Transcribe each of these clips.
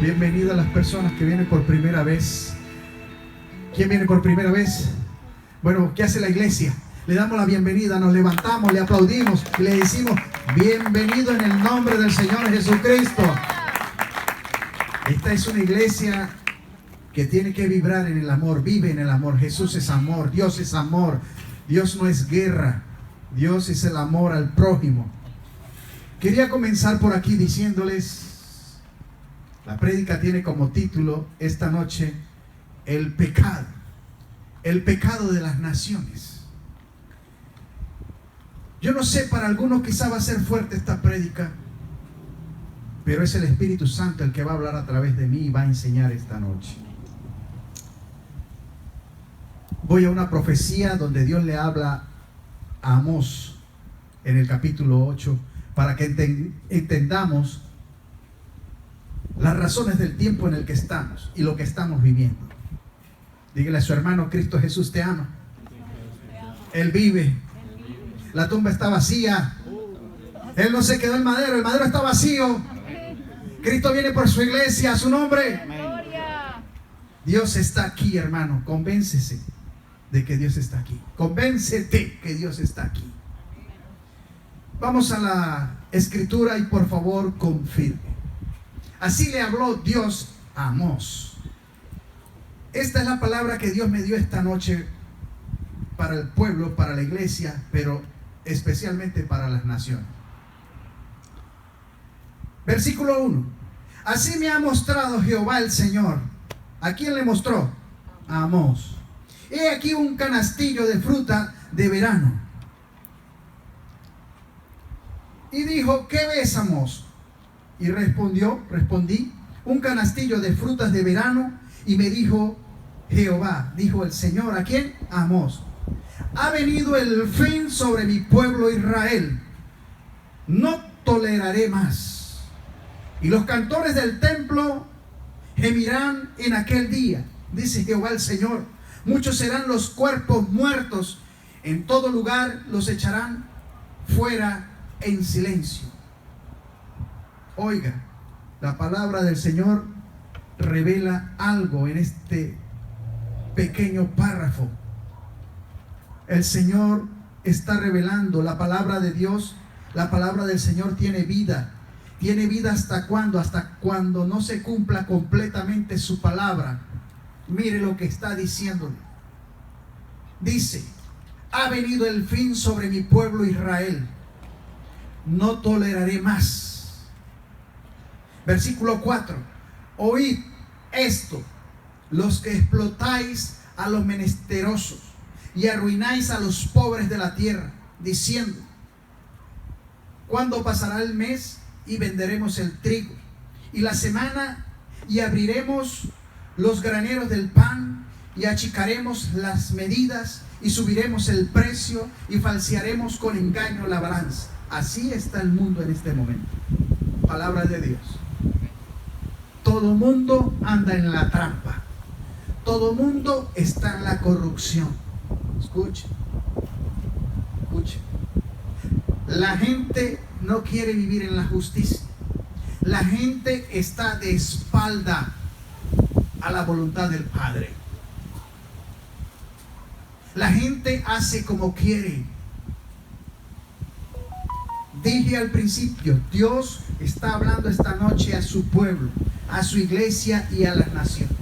Bienvenida a las personas que vienen por primera vez. ¿Quién viene por primera vez? Bueno, ¿qué hace la iglesia? Le damos la bienvenida, nos levantamos, le aplaudimos y le decimos bienvenido en el nombre del Señor Jesucristo. Esta es una iglesia que tiene que vibrar en el amor, vive en el amor. Jesús es amor, Dios es amor. Dios no es guerra, Dios es el amor al prójimo. Quería comenzar por aquí diciéndoles, la prédica tiene como título esta noche, el pecado de las naciones. Yo no sé, para algunos quizá va a ser fuerte esta prédica, pero es el Espíritu Santo el que va a hablar a través de mí y va a enseñar esta noche. Voy a una profecía donde Dios le habla a Amós en el capítulo 8 para que entendamos las razones del tiempo en el que estamos y lo que estamos viviendo. Dígale a su hermano: Cristo Jesús te ama. Él vive. La tumba está vacía. Él no se quedó en el madero está vacío. Cristo viene por su iglesia, a su nombre. Dios está aquí, hermano. Convéncese de que Dios está aquí. Convéncete que Dios está aquí. Vamos a la escritura y por favor confirme. Así le habló Dios a Amós. Esta es la palabra que Dios me dio esta noche para el pueblo, para la iglesia, pero especialmente para las naciones. Versículo 1. Así me ha mostrado Jehová el Señor. ¿A quién le mostró? A Amós. He aquí un canastillo de fruta de verano. Y dijo: ¿qué ves, Amós? Y respondí: un canastillo de frutas de verano. Y me dijo Jehová, dijo el Señor, ¿a quién? A Amós: ha venido el fin sobre mi pueblo Israel. No toleraré más. Y los cantores del templo gemirán en aquel día, dice Jehová el Señor. Muchos serán los cuerpos muertos. En todo lugar los echarán fuera en silencio. Oiga, la palabra del Señor revela algo en este pequeño párrafo. El Señor está revelando la palabra de Dios. La palabra del Señor tiene vida. ¿Tiene vida hasta cuándo? Hasta cuando no se cumpla completamente su palabra. Mire lo que está diciéndole. Dice: ha venido el fin sobre mi pueblo Israel. No toleraré más. Versículo 4. Oíd esto, los que explotáis a los menesterosos y arruináis a los pobres de la tierra, diciendo: ¿cuándo pasará el mes y venderemos el trigo, y la semana, y abriremos los graneros del pan, y achicaremos las medidas, y subiremos el precio, y falsearemos con engaño la balanza? Así está el mundo en este momento. Palabra de Dios. Todo mundo anda en la trampa. Todo mundo está en la corrupción. Escuche. Escuche. La gente no quiere vivir en la justicia. La gente está de espalda a la voluntad del Padre. La gente hace como quiere. Dije al principio, Dios está hablando esta noche a su pueblo, a su iglesia y a las naciones.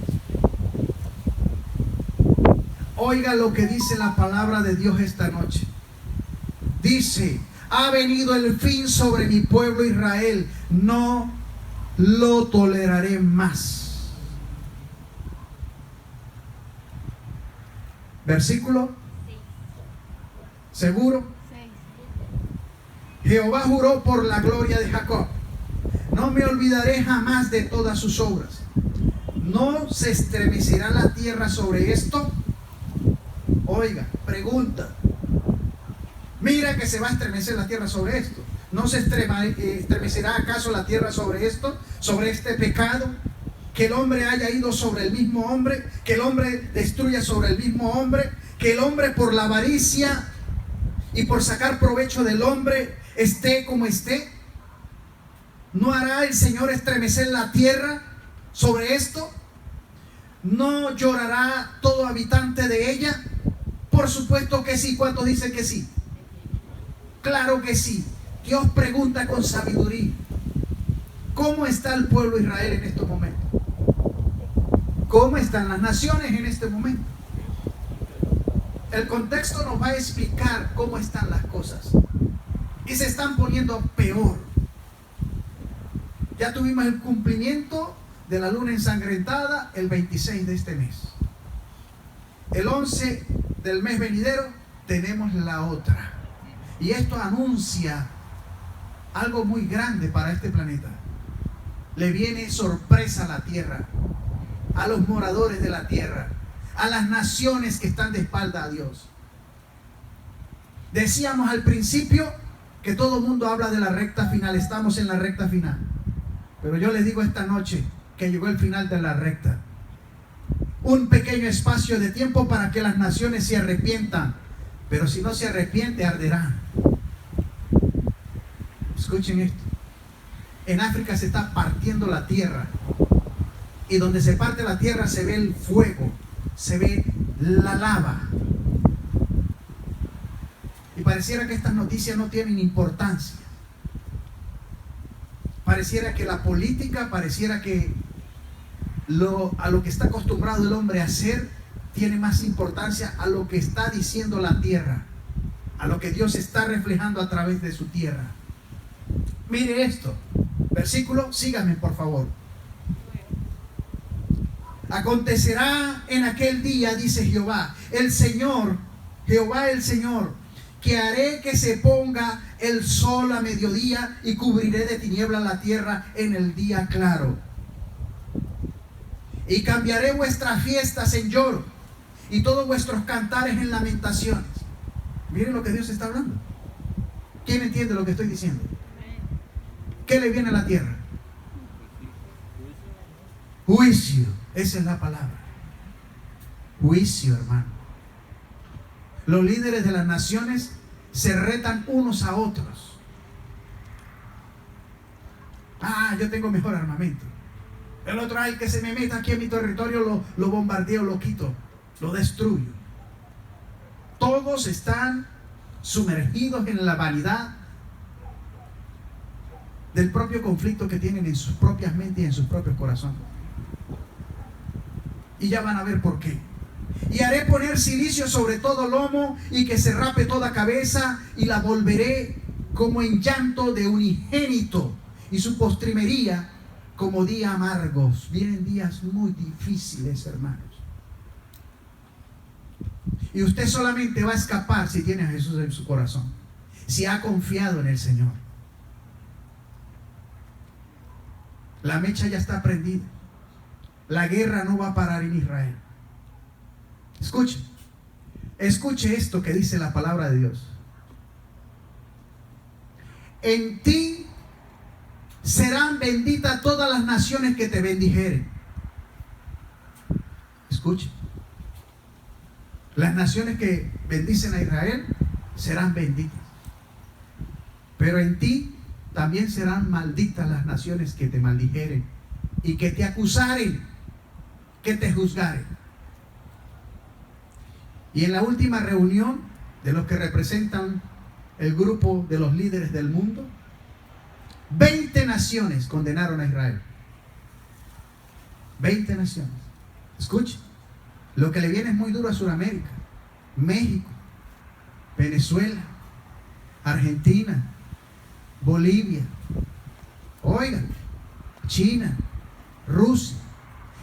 Oiga lo que dice la palabra de Dios esta noche. Dice: ha venido el fin sobre mi pueblo Israel. No lo toleraré más. Versículo. ¿Seguro? Jehová juró por la gloria de Jacob: no me olvidaré jamás de todas sus obras. ¿No se estremecerá la tierra sobre esto? Oiga, pregunta. Mira que se va a estremecer la tierra sobre esto. ¿No se estremecerá acaso la tierra sobre esto? Sobre este pecado. Que el hombre haya ido sobre el mismo hombre. Que el hombre destruya sobre el mismo hombre. Que el hombre, por la avaricia y por sacar provecho del hombre, esté como esté. ¿No hará el Señor estremecer la tierra? sobre esto? ¿No llorará todo habitante de ella? Por supuesto que sí. ¿Cuántos dicen que sí? Claro que sí. Dios pregunta con sabiduría: ¿cómo está el pueblo de Israel en estos momentos? ¿Cómo están las naciones en este momento? El contexto nos va a explicar cómo están las cosas. Y se están poniendo peor. Ya tuvimos el cumplimiento de la luna ensangrentada el 26 de este mes. El 11 del mes venidero tenemos la otra. Y esto anuncia algo muy grande para este planeta. Le viene sorpresa a la tierra, a los moradores de la tierra, a las naciones que están de espalda a Dios. Decíamos al principio que todo el mundo habla de la recta final. Estamos en la recta final. Pero yo les digo esta noche que llegó el final de la recta. Un pequeño espacio de tiempo para que las naciones se arrepientan. Pero si no se arrepiente, arderán. Escuchen esto. En África se está partiendo la tierra. Y donde se parte la tierra se ve el fuego, se ve la lava. Y pareciera que estas noticias no tienen importancia. Pareciera que la política, pareciera que a lo que está acostumbrado el hombre a hacer, tiene más importancia a lo que está diciendo la tierra, a lo que Dios está reflejando a través de su tierra. Mire esto, versículo, síganme por favor. Acontecerá en aquel día, dice Jehová, el Señor, Jehová el Señor, que haré que se ponga el sol a mediodía y cubriré de tiniebla la tierra en el día claro. Y cambiaré vuestras fiestas en lloro y todos vuestros cantares en lamentaciones. Miren lo que Dios está hablando. ¿Quién entiende lo que estoy diciendo? ¿Qué le viene a la tierra? Juicio. Esa es la palabra. Juicio, hermano. Los líderes de las naciones se retan unos a otros. Ah, yo tengo mejor armamento. El otro, ay, que se me meta aquí en mi territorio, lo bombardeo, lo quito, lo destruyo. Todos están sumergidos en la vanidad del propio conflicto que tienen en sus propias mentes y en sus propios corazones. Y ya van a ver por qué. Y haré poner cilicio sobre todo lomo y que se rape toda cabeza y la volveré como en llanto de unigénito y su postrimería como día amargos. Vienen días muy difíciles, hermanos. Y usted solamente va a escapar si tiene a Jesús en su corazón, si ha confiado en el Señor. La mecha ya está prendida. La guerra no va a parar en Israel. Escuche esto que dice la palabra de Dios. En ti serán benditas todas las naciones que te bendijeren. Escuche. Las naciones que bendicen a Israel serán benditas. Pero en ti también serán malditas las naciones que te maldijeren y que te acusaren, que te juzgaren. Y en la última reunión de los que representan el grupo de los líderes del mundo, 20 naciones condenaron a Israel. 20 naciones. Escuche, lo que le viene es muy duro a Sudamérica, México, Venezuela, Argentina, Bolivia, oigan, China, Rusia,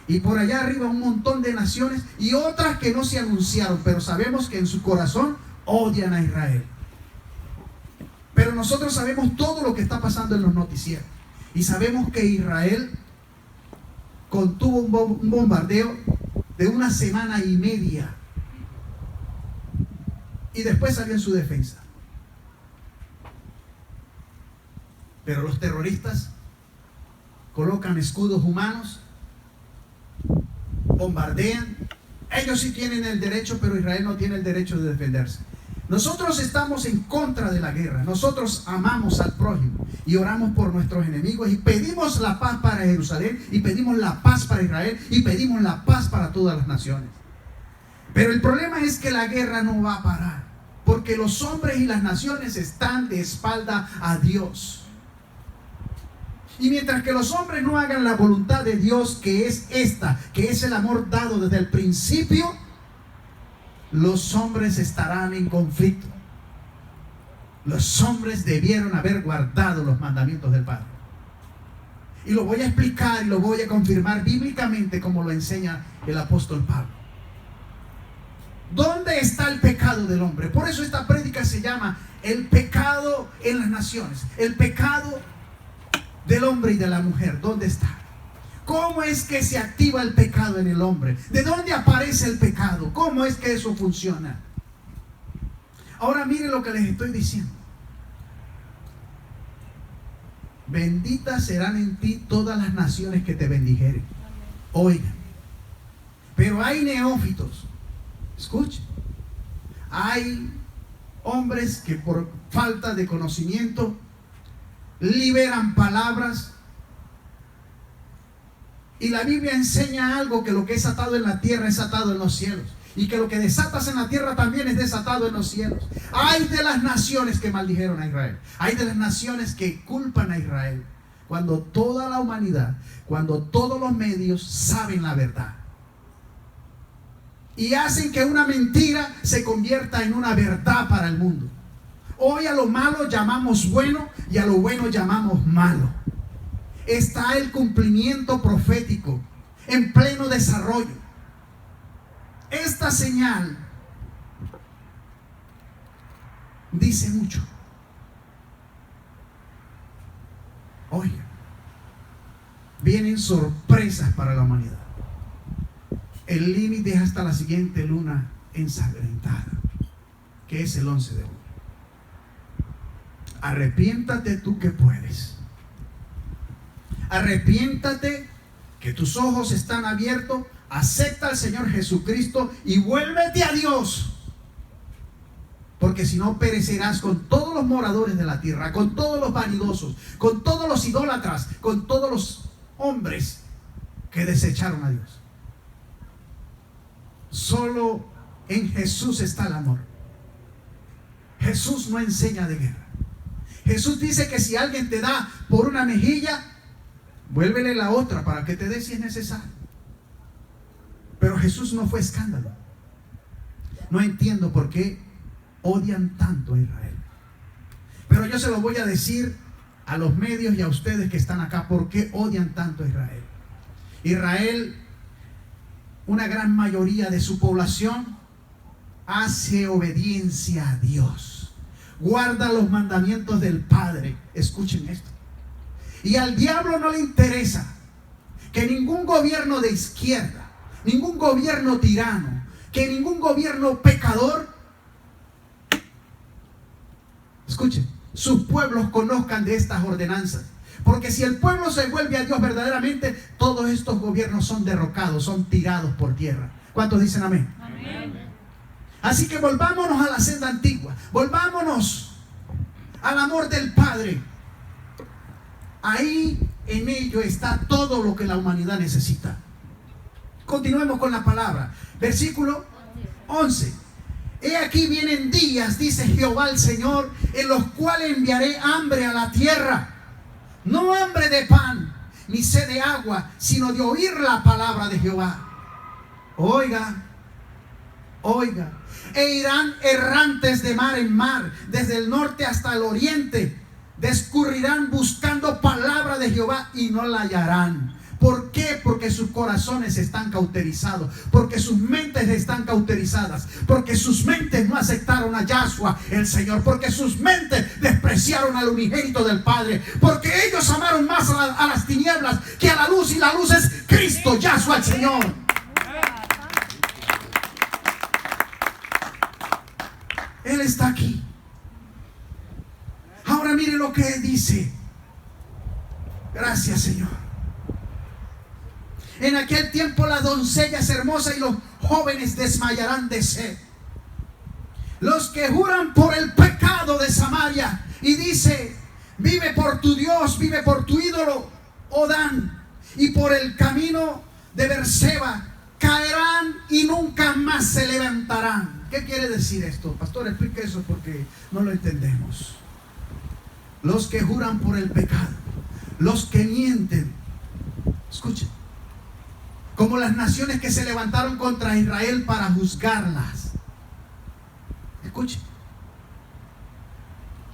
y por allá arriba un montón de naciones y otras que no se anunciaron, pero sabemos que en su corazón odian a Israel. Pero nosotros sabemos todo lo que está pasando en los noticieros y sabemos que Israel contuvo un bombardeo de 1 semana y media y después salió en su defensa. Pero los terroristas colocan escudos humanos, bombardean. Ellos sí tienen el derecho, pero Israel no tiene el derecho de defenderse. Nosotros estamos en contra de la guerra. Nosotros amamos al prójimo y oramos por nuestros enemigos y pedimos la paz para Jerusalén y pedimos la paz para Israel y pedimos la paz para todas las naciones. Pero el problema es que la guerra no va a parar, porque los hombres y las naciones están de espalda a Dios. Y mientras que los hombres no hagan la voluntad de Dios, que es esta, que es el amor dado desde el principio, los hombres estarán en conflicto. Los hombres debieron haber guardado los mandamientos del Padre. Y lo voy a explicar y lo voy a confirmar bíblicamente como lo enseña el apóstol Pablo. ¿Dónde está el pecado del hombre? Por eso esta prédica se llama el pecado en las naciones. El pecado del hombre y de la mujer. ¿Dónde está? ¿Cómo es que se activa el pecado en el hombre? ¿De dónde aparece el pecado? ¿Cómo es que eso funciona? Ahora miren lo que les estoy diciendo. Benditas serán en ti todas las naciones que te bendijeren. Oigan. Pero hay neófitos. Escuchen. Hay hombres que por falta de conocimiento liberan palabras. Y la Biblia enseña algo, que lo que es atado en la tierra es atado en los cielos. Y que lo que desatas en la tierra también es desatado en los cielos. Hay de las naciones que maldijeron a Israel. Hay de las naciones que culpan a Israel. Cuando toda la humanidad, cuando todos los medios saben la verdad. Y hacen que una mentira se convierta en una verdad para el mundo. Hoy a lo malo llamamos bueno y a lo bueno llamamos malo. Está el cumplimiento profético en pleno desarrollo. Esta señal dice mucho. Oiga, vienen sorpresas para la humanidad. El límite es hasta la siguiente luna ensangrentada, que es el 11 de julio. Arrepiéntate tú que puedes. Arrepiéntate, que tus ojos están abiertos. Acepta al Señor Jesucristo y vuélvete a Dios. Porque si no perecerás con todos los moradores de la tierra, con todos los vanidosos, con todos los idólatras, con todos los hombres que desecharon a Dios. Solo en Jesús está el amor. Jesús no enseña de guerra. Jesús dice que si alguien te da por una mejilla, vuélvele la otra para que te dé si es necesario. Pero Jesús no fue escándalo. No entiendo por qué odian tanto a Israel. Pero yo se lo voy a decir a los medios y a ustedes que están acá, por qué odian tanto a Israel. Israel, una gran mayoría de su población hace obediencia a Dios. Guarda los mandamientos del Padre. Escuchen esto. Y al diablo no le interesa que ningún gobierno de izquierda, ningún gobierno tirano, que ningún gobierno pecador, escuchen, sus pueblos conozcan de estas ordenanzas. Porque si el pueblo se vuelve a Dios verdaderamente, todos estos gobiernos son derrocados, son tirados por tierra. ¿Cuántos dicen amén? Amén. Así que volvámonos a la senda antigua, volvámonos al amor del Padre. Ahí en ello está todo lo que la humanidad necesita. Continuemos con la palabra. Versículo 11. He aquí vienen días, dice Jehová el Señor, en los cuales enviaré hambre a la tierra. No hambre de pan, ni sed de agua, sino de oír la palabra de Jehová. Oiga, oiga. E irán errantes de mar en mar, desde el norte hasta el oriente. Descurrirán buscando palabra de Jehová y no la hallarán. ¿Por qué? Porque sus corazones están cauterizados, porque sus mentes están cauterizadas, porque sus mentes no aceptaron a Yahshua el Señor, porque sus mentes despreciaron al unigénito del Padre, porque ellos amaron más a las tinieblas que a la luz, y la luz es Cristo, Yahshua el Señor. Él está aquí. Ahora mire lo que dice. Gracias, Señor. En aquel tiempo las doncellas hermosas y los jóvenes desmayarán de sed. Los que juran por el pecado de Samaria y dice: vive por tu Dios, vive por tu ídolo, oh Dan, y por el camino de Beerseba, caerán y nunca más se levantarán. ¿Qué quiere decir esto? Pastor, explique eso porque no lo entendemos. Los que juran por el pecado, los que mienten, escuchen, como las naciones que se levantaron contra Israel para juzgarlas. Escuchen,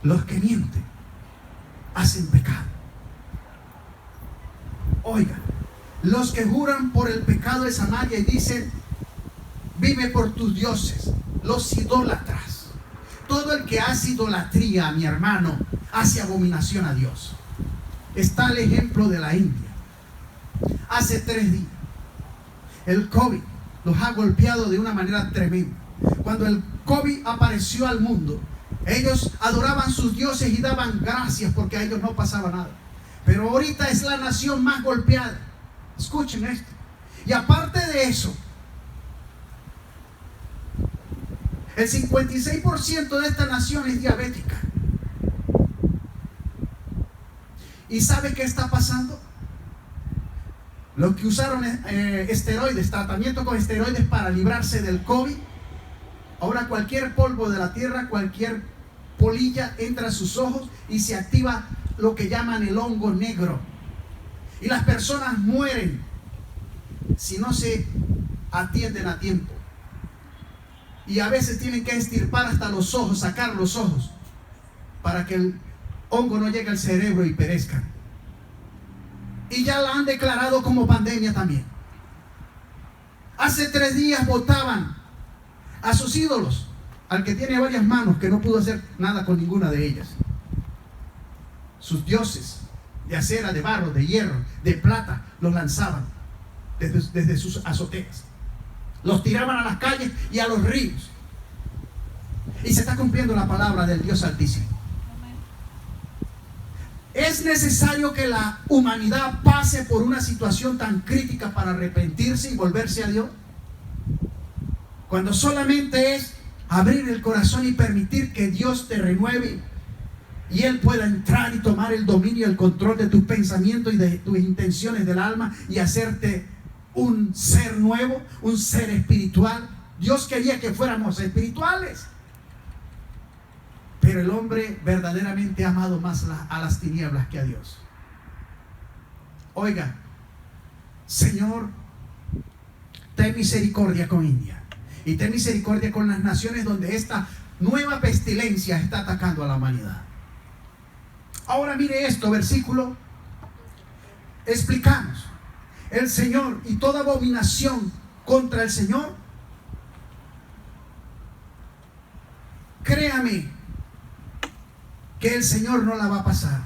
los que mienten hacen pecado. Oigan, los que juran por el pecado de Samaria y dicen: vive por tus dioses, los idólatras. Todo el que hace idolatría, mi hermano, hace abominación a Dios. Está el ejemplo de la India. Hace 3 días el COVID los ha golpeado de una manera tremenda. Cuando el COVID apareció al mundo, ellos adoraban sus dioses y daban gracias porque a ellos no pasaba nada. Pero ahorita es la nación más golpeada. Escuchen esto. Y aparte de eso, el 56% de esta nación es diabética. ¿Y sabe qué está pasando? Los que usaron esteroides, tratamiento con esteroides para librarse del COVID, ahora cualquier polvo de la tierra, cualquier polilla entra a sus ojos y se activa lo que llaman el hongo negro. Y las personas mueren si no se atienden a tiempo. Y a veces tienen que extirpar hasta los ojos, sacar los ojos, para que el hongo no llegue al cerebro y perezcan. Y ya la han declarado como pandemia también. Hace 3 días votaban a sus ídolos, al que tiene varias manos, que no pudo hacer nada con ninguna de ellas. Sus dioses de acera, de barro, de hierro, de plata, los lanzaban desde sus azoteas. Los tiraban a las calles y a los ríos. Y se está cumpliendo la palabra del Dios Altísimo. ¿Es necesario que la humanidad pase por una situación tan crítica para arrepentirse y volverse a Dios? Cuando solamente es abrir el corazón y permitir que Dios te renueve y Él pueda entrar y tomar el dominio y el control de tus pensamientos y de tus intenciones del alma y hacerte un ser nuevo, un ser espiritual. Dios quería que fuéramos espirituales, pero el hombre verdaderamente ha amado más a las tinieblas que a Dios. Oiga, Señor, ten misericordia con India y ten misericordia con las naciones donde esta nueva pestilencia está atacando a la humanidad. Ahora mire esto, versículo. Explicamos: el Señor y toda abominación contra el Señor, créame que el Señor no la va a pasar.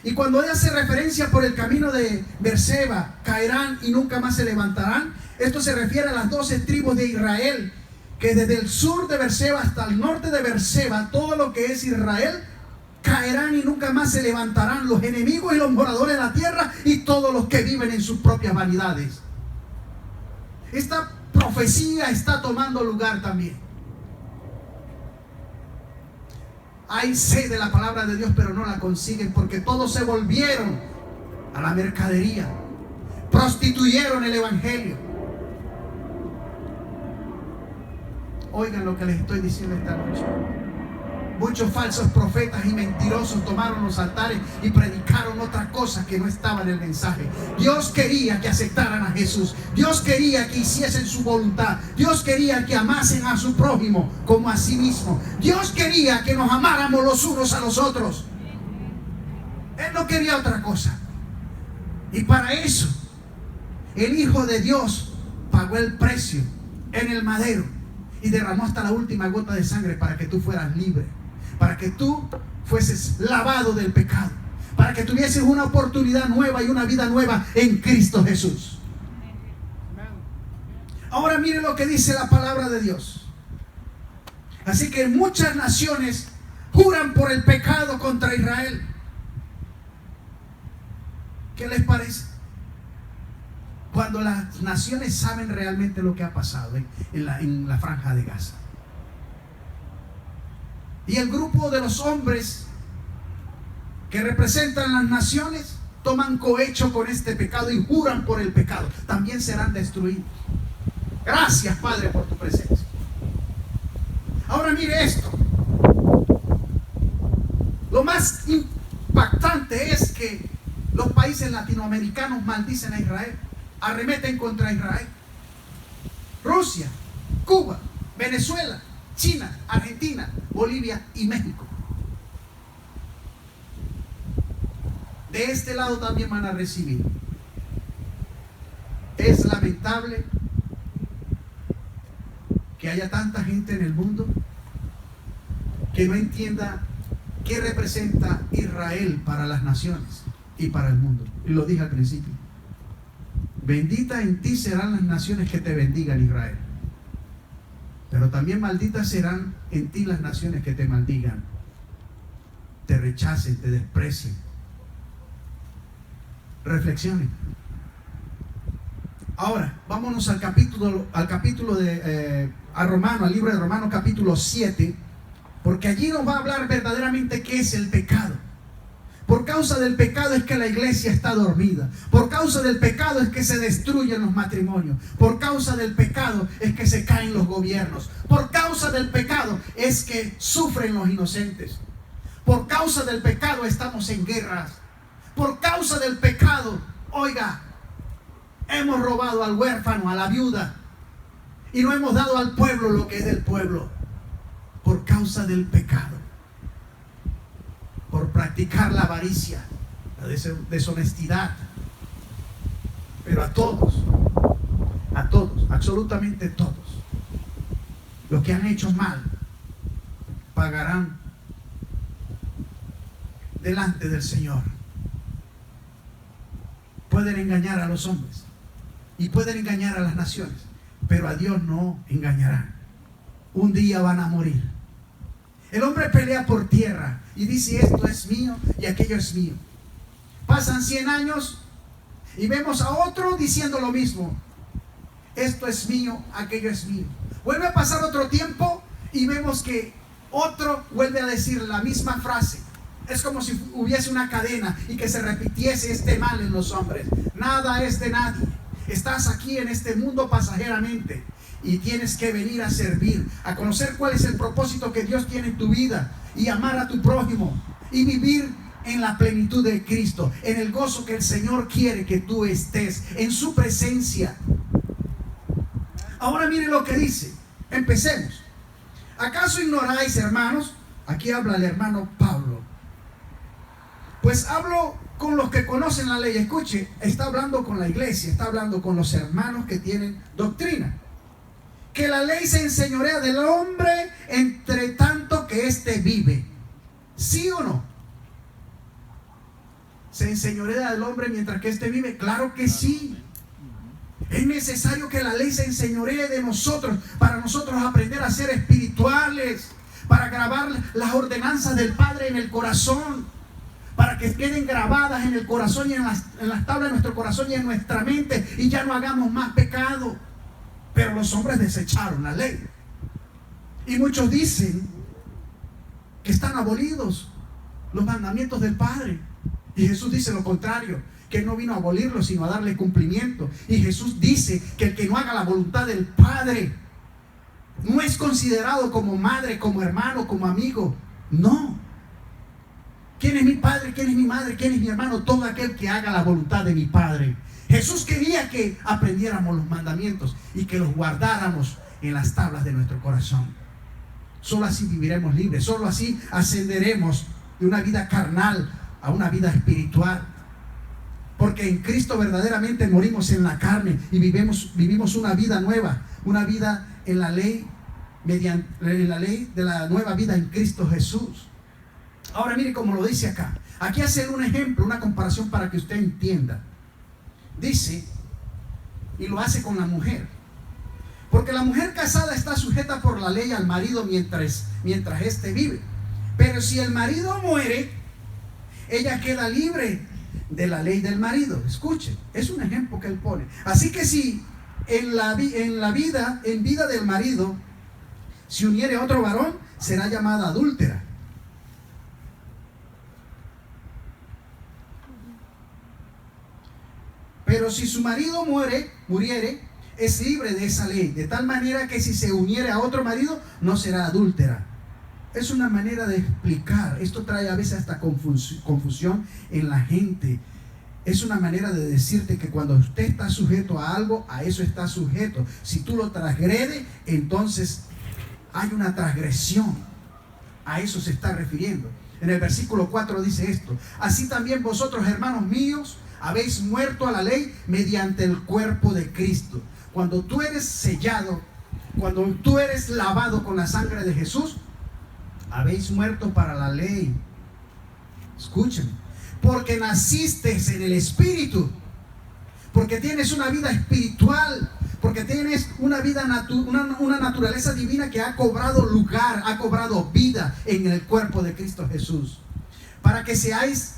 Y cuando Él hace referencia por el camino de Beerseba, caerán y nunca más se levantarán, esto se refiere a las 12 tribus de Israel, que desde el sur de Beerseba hasta el norte de Beerseba, todo lo que es Israel, caerán y nunca más se levantarán, los enemigos y los moradores de la tierra y todos los que viven en sus propias vanidades. Esta profecía está tomando lugar también. Hay sed de la palabra de Dios, pero no la consiguen porque todos se volvieron a la mercadería, prostituyeron el evangelio. Oigan lo que les estoy diciendo esta noche. Muchos falsos profetas y mentirosos tomaron los altares y predicaron otra cosa que no estaba en el mensaje. Dios quería que aceptaran a Jesús. Dios quería que hiciesen su voluntad. Dios quería que amasen a su prójimo como a sí mismo. Dios quería que nos amáramos los unos a los otros. Él no quería otra cosa. Y para eso, el Hijo de Dios pagó el precio en el madero y derramó hasta la última gota de sangre para que tú fueras libre, para que tú fueses lavado del pecado, para que tuvieses una oportunidad nueva y una vida nueva en Cristo Jesús. Ahora mire lo que dice la palabra de Dios. Así que muchas naciones juran por el pecado contra Israel. ¿Qué les parece? Cuando las naciones saben realmente lo que ha pasado en la franja de Gaza. Y el grupo de los hombres que representan las naciones toman cohecho con este pecado y juran por el pecado. También serán destruidos. Gracias, Padre, por tu presencia. Ahora mire esto. Lo más impactante es que los países latinoamericanos maldicen a Israel, arremeten contra Israel. Rusia, Cuba, Venezuela, China, Argentina, Bolivia y México. De este lado también van a recibir. Es lamentable que haya tanta gente en el mundo que no entienda qué representa Israel para las naciones y para el mundo. Y lo dije al principio. Bendita en ti serán las naciones que te bendigan, Israel. Pero también malditas serán en ti las naciones que te maldigan, te rechacen, te desprecien. Reflexionen. Ahora, vámonos al capítulo de al libro de Romanos capítulo 7, porque allí nos va a hablar verdaderamente qué es el pecado. Por causa del pecado es que la iglesia está dormida. Por causa del pecado es que se destruyen los matrimonios. Por causa del pecado es que se caen los gobiernos. Por causa del pecado es que sufren los inocentes. Por causa del pecado estamos en guerras. Por causa del pecado, oiga, hemos robado al huérfano, a la viuda, y no hemos dado al pueblo lo que es del pueblo. Por causa del pecado. Por practicar la avaricia, la deshonestidad. Pero a todos, absolutamente todos, los que han hecho mal, pagarán delante del Señor. Pueden engañar a los hombres y pueden engañar a las naciones, pero a Dios no engañarán. Un día van a morir. El hombre pelea por tierra y dice: esto es mío y aquello es mío. Pasan 100 años y vemos a otro diciendo lo mismo: esto es mío, aquello es mío. Vuelve a pasar otro tiempo y vemos que otro vuelve a decir la misma frase. Es como si hubiese una cadena y que se repitiese este mal en los hombres. Nada es de nadie. Estás aquí en este mundo pasajeramente y tienes que venir a servir, a conocer cuál es el propósito que Dios tiene en tu vida y amar a tu prójimo y vivir en la plenitud de Cristo, en el gozo que el Señor quiere que tú estés, en su presencia. Ahora mire lo que dice. Empecemos. ¿Acaso ignoráis, hermanos? Aquí habla el hermano Pablo. Pues hablo con los que conocen la ley. Escuche, está hablando con la iglesia, está hablando con los hermanos que tienen doctrina. Que la ley se enseñorea del hombre entre tanto que éste vive. ¿Sí o no? ¿Se enseñorea del hombre mientras que éste vive? Claro que sí. Es necesario que la ley se enseñoree de nosotros, para nosotros aprender a ser espirituales, para grabar las ordenanzas del Padre en el corazón, para que queden grabadas en el corazón y en las tablas de nuestro corazón y en nuestra mente, y ya no hagamos más pecado. Pero los hombres desecharon la ley. Y muchos dicen que están abolidos los mandamientos del Padre. Y Jesús dice lo contrario, que Él no vino a abolirlos, sino a darle cumplimiento. Y Jesús dice que el que no haga la voluntad del Padre no es considerado como madre, como hermano, como amigo. No. ¿Quién es mi padre? ¿Quién es mi madre? ¿Quién es mi hermano? Todo aquel que haga la voluntad de mi Padre. Jesús quería que aprendiéramos los mandamientos y que los guardáramos en las tablas de nuestro corazón. Solo así viviremos libres. Solo así ascenderemos de una vida carnal a una vida espiritual. Porque en Cristo verdaderamente morimos en la carne y vivimos una vida nueva, una vida en la ley, en la ley de la nueva vida en Cristo Jesús. Ahora mire cómo lo dice acá. Aquí hace un ejemplo, una comparación para que usted entienda. Dice, y lo hace con la mujer. Porque la mujer casada está sujeta por la ley al marido mientras éste vive. Pero si el marido muere, ella queda libre de la ley del marido. Escuche, es un ejemplo que él pone. Así que si en vida del marido se uniere otro varón, será llamada adúltera. Pero si su marido muriere, es libre de esa ley, de tal manera que si se uniere a otro marido, no será adúltera. Es una manera de explicar. Esto trae a veces hasta confusión en la gente. Es una manera de decirte que cuando usted está sujeto a algo, a eso está sujeto. Si tú lo transgredes, entonces hay una transgresión. A eso se está refiriendo. En el versículo 4 dice esto: así también vosotros, hermanos míos, habéis muerto a la ley mediante el cuerpo de Cristo. Cuando tú eres sellado, cuando tú eres lavado con la sangre de Jesús, habéis muerto para la ley. Escuchen, porque naciste en el Espíritu, porque tienes una vida espiritual, porque tienes una vida una naturaleza divina que ha cobrado lugar, ha cobrado vida en el cuerpo de Cristo Jesús, para que seáis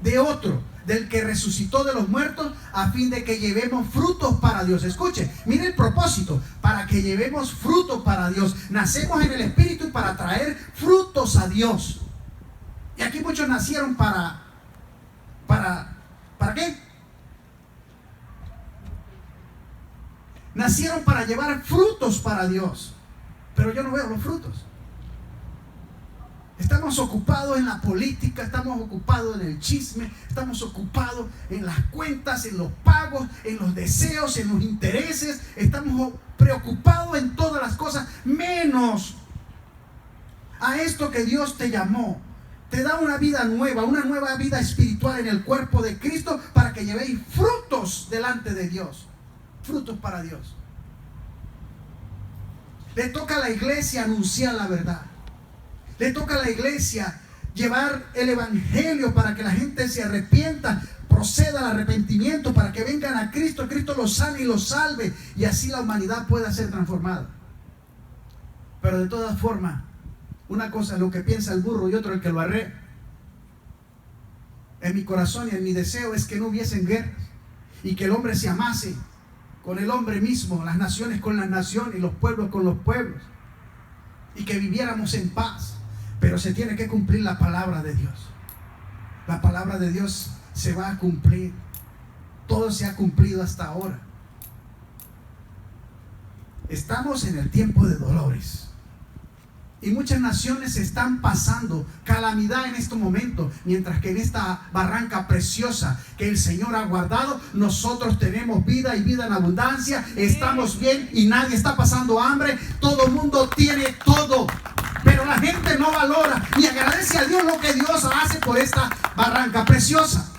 de otro, del que resucitó de los muertos, a fin de que llevemos frutos para Dios. Escuche, mire el propósito: para que llevemos frutos para Dios. Nacemos en el Espíritu para traer frutos a Dios. Y aquí muchos nacieron ¿para qué? Nacieron para llevar frutos para Dios, pero yo no veo los frutos. Estamos ocupados en la política, estamos ocupados en el chisme, estamos ocupados en las cuentas, en los pagos, en los deseos, en los intereses. Estamos preocupados en todas las cosas, menos a esto que Dios te llamó. Te da una vida nueva, una nueva vida espiritual en el cuerpo de Cristo, para que llevéis frutos delante de Dios. Frutos para Dios. Le toca a la iglesia anunciar la verdad. Le toca a la iglesia llevar el evangelio para que la gente se arrepienta, proceda al arrepentimiento, para que vengan a Cristo, Cristo los sane y los salve, y así la humanidad pueda ser transformada. Pero de todas formas, una cosa es lo que piensa el burro y otro el que lo arrea. En mi corazón y en mi deseo es que no hubiesen guerras, y que el hombre se amase con el hombre mismo, las naciones con las naciones y los pueblos con los pueblos, y que viviéramos en paz. Pero se tiene que cumplir la palabra de Dios. La palabra de Dios se va a cumplir. Todo se ha cumplido hasta ahora. Estamos en el tiempo de dolores. Y muchas naciones están pasando calamidad en este momento, mientras que en esta barranca preciosa que el Señor ha guardado, nosotros tenemos vida y vida en abundancia. Estamos bien y nadie está pasando hambre. Todo el mundo tiene todo, pero la gente no valora ni agradece a Dios lo que Dios hace por esta barranca preciosa.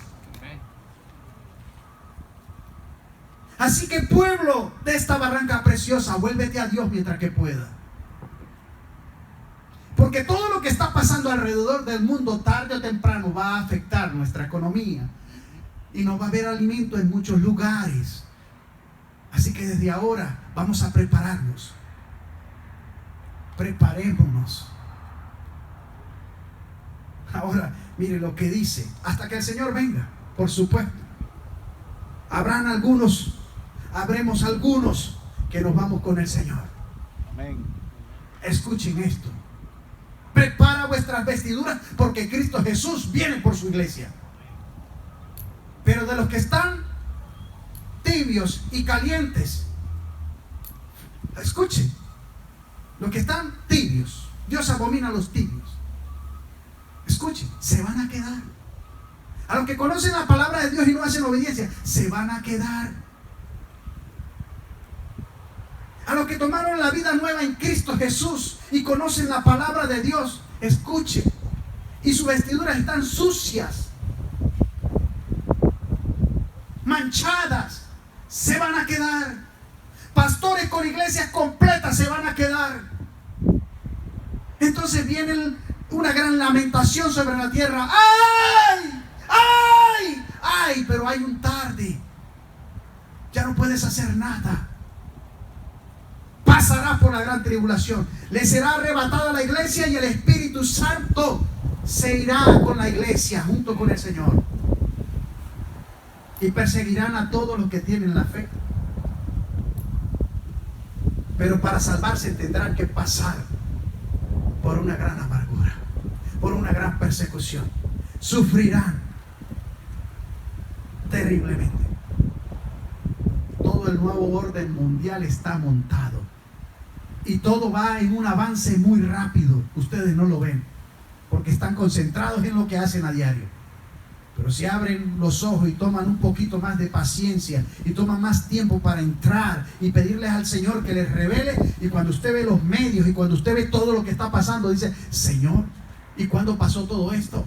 Así que, pueblo de esta barranca preciosa, vuélvete a Dios mientras que pueda. Porque todo lo que está pasando alrededor del mundo, tarde o temprano, va a afectar nuestra economía. Y no va a haber alimento en muchos lugares. Así que desde ahora vamos a prepararnos. Preparémonos. Ahora, mire lo que dice: hasta que el Señor venga, por supuesto. Habremos algunos que nos vamos con el Señor. Amén. Escuchen esto: prepara vuestras vestiduras, porque Cristo Jesús viene por su iglesia. Pero de los que están tibios y calientes, escuchen, los que están tibios, Dios abomina a los tibios. Escuchen, se van a quedar. A los que conocen la palabra de Dios y no hacen obediencia, se van a quedar. A los que tomaron la vida nueva en Cristo Jesús y conocen la palabra de Dios, escuchen, y sus vestiduras están sucias, manchadas, se van a quedar. Pastores con iglesias completas se van a quedar. Entonces viene una gran lamentación sobre la tierra. ¡Ay! ¡Ay! ¡Ay! Pero hay un tarde. Ya no puedes hacer nada. Pasará por la gran tribulación. Le será arrebatada la iglesia y el Espíritu Santo se irá con la iglesia junto con el Señor. Y perseguirán a todos los que tienen la fe. Pero para salvarse tendrán que pasar por una gran amargura, por una gran persecución. Sufrirán terriblemente. Todo el nuevo orden mundial está montado y todo va en un avance muy rápido. Ustedes no lo ven porque están concentrados en lo que hacen a diario. Pero si abren los ojos y toman un poquito más de paciencia y toman más tiempo para entrar y pedirles al Señor que les revele, y cuando usted ve los medios y cuando usted ve todo lo que está pasando, dice: Señor, ¿y cuándo pasó todo esto?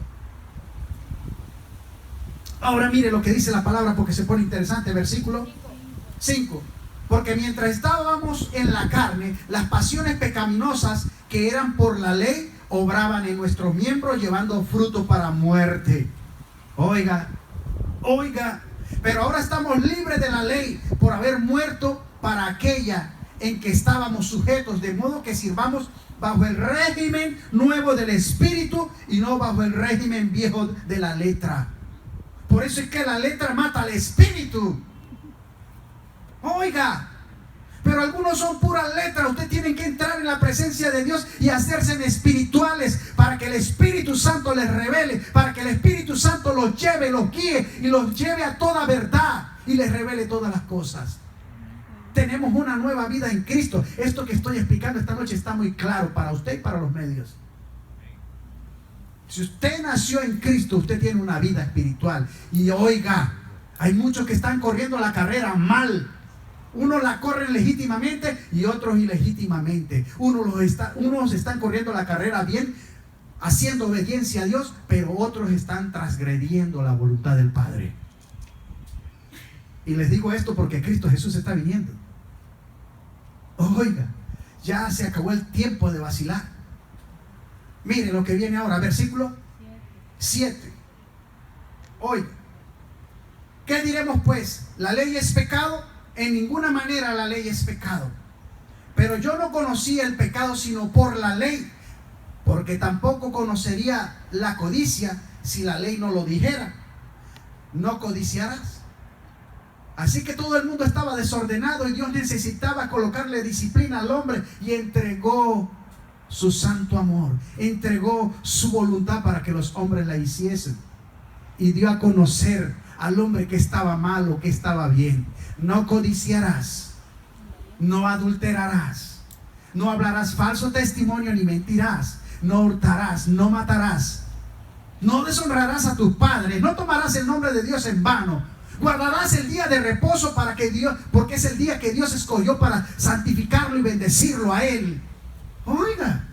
Ahora mire lo que dice la palabra, porque se pone interesante. Versículo 5. Porque mientras estábamos en la carne, las pasiones pecaminosas que eran por la ley obraban en nuestros miembros, llevando fruto para muerte. Oiga, pero ahora estamos libres de la ley por haber muerto para aquella en que estábamos sujetos, de modo que sirvamos bajo el régimen nuevo del Espíritu y no bajo el régimen viejo de la letra. Por eso es que la letra mata al Espíritu. Oiga, pero algunos son puras letras. Usted tiene que entrar en la presencia de Dios y hacerse espirituales para que el Espíritu Santo les revele, para que el Espíritu Santo los lleve, los guíe y los lleve a toda verdad y les revele todas las cosas. Tenemos una nueva vida en Cristo. Esto que estoy explicando esta noche está muy claro para usted y para los medios. Si usted nació en Cristo, usted tiene una vida espiritual. Y oiga, hay muchos que están corriendo la carrera mal. Unos la corren legítimamente y otros ilegítimamente. Unos están corriendo la carrera bien, haciendo obediencia a Dios, pero otros están transgrediendo la voluntad del Padre. Y les digo esto porque Cristo Jesús está viniendo. Oiga, ya se acabó el tiempo de vacilar. Miren lo que viene ahora, versículo 7. Oiga, ¿qué diremos pues? ¿La ley es pecado? En ninguna manera la ley es pecado. Pero yo no conocía el pecado sino por la ley, porque tampoco conocería la codicia si la ley no lo dijera. No codiciarás. Así que todo el mundo estaba desordenado y Dios necesitaba colocarle disciplina al hombre y entregó su santo amor, entregó su voluntad para que los hombres la hiciesen, y dio a conocer al hombre que estaba mal o que estaba bien. No codiciarás, no adulterarás, no hablarás falso testimonio ni mentirás, no hurtarás, no matarás, no deshonrarás a tus padres, no tomarás el nombre de Dios en vano, guardarás el día de reposo porque es el día que Dios escogió para santificarlo y bendecirlo a Él. Oiga,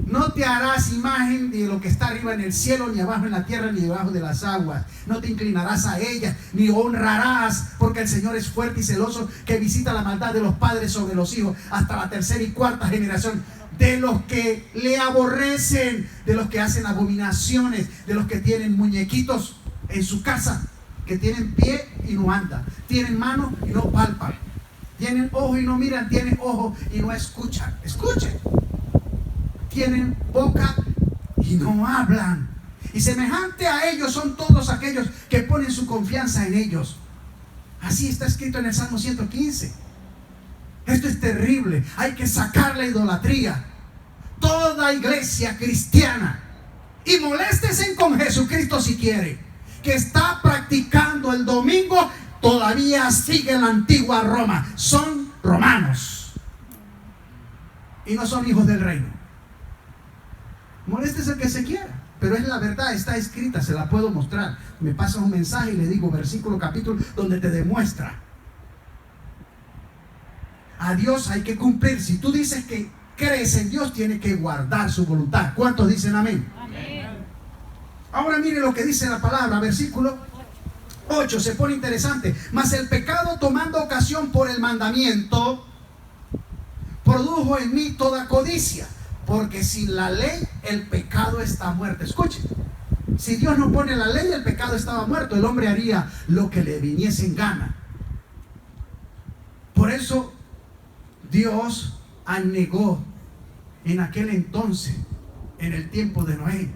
no te harás imagen de lo que está arriba en el cielo, ni abajo en la tierra, ni debajo de las aguas. No te inclinarás a ella, ni honrarás, porque el Señor es fuerte y celoso, que visita la maldad de los padres sobre los hijos hasta la tercera y cuarta generación de los que le aborrecen, de los que hacen abominaciones, de los que tienen muñequitos en su casa, que tienen pie y no andan, tienen mano y no palpan, tienen ojo y no miran, tienen ojo y no escuchan. Escuchen. Tienen boca y no hablan. Y semejante a ellos son todos aquellos que ponen su confianza en ellos. Así está escrito en el Salmo 115. Esto es terrible. Hay que sacar la idolatría. Toda iglesia cristiana, y moléstese con Jesucristo si quiere, que está practicando el domingo, todavía sigue en la antigua Roma. Son romanos y no son hijos del reino. Moléstese el que se quiera, pero es la verdad, está escrita, se la puedo mostrar. Me pasa un mensaje y le digo versículo, capítulo, donde te demuestra. A Dios hay que cumplir. Si tú dices que crees en Dios, tiene que guardar su voluntad. ¿Cuántos dicen amén? Amén. Ahora mire lo que dice la palabra, versículo 8, se pone interesante. Mas el pecado, tomando ocasión por el mandamiento, produjo en mí toda codicia, porque sin la ley el pecado está muerto. Escuchen, si Dios no pone la ley, el pecado estaba muerto. El hombre haría lo que le viniese en gana. Por eso Dios anegó en aquel entonces, en el tiempo de Noé,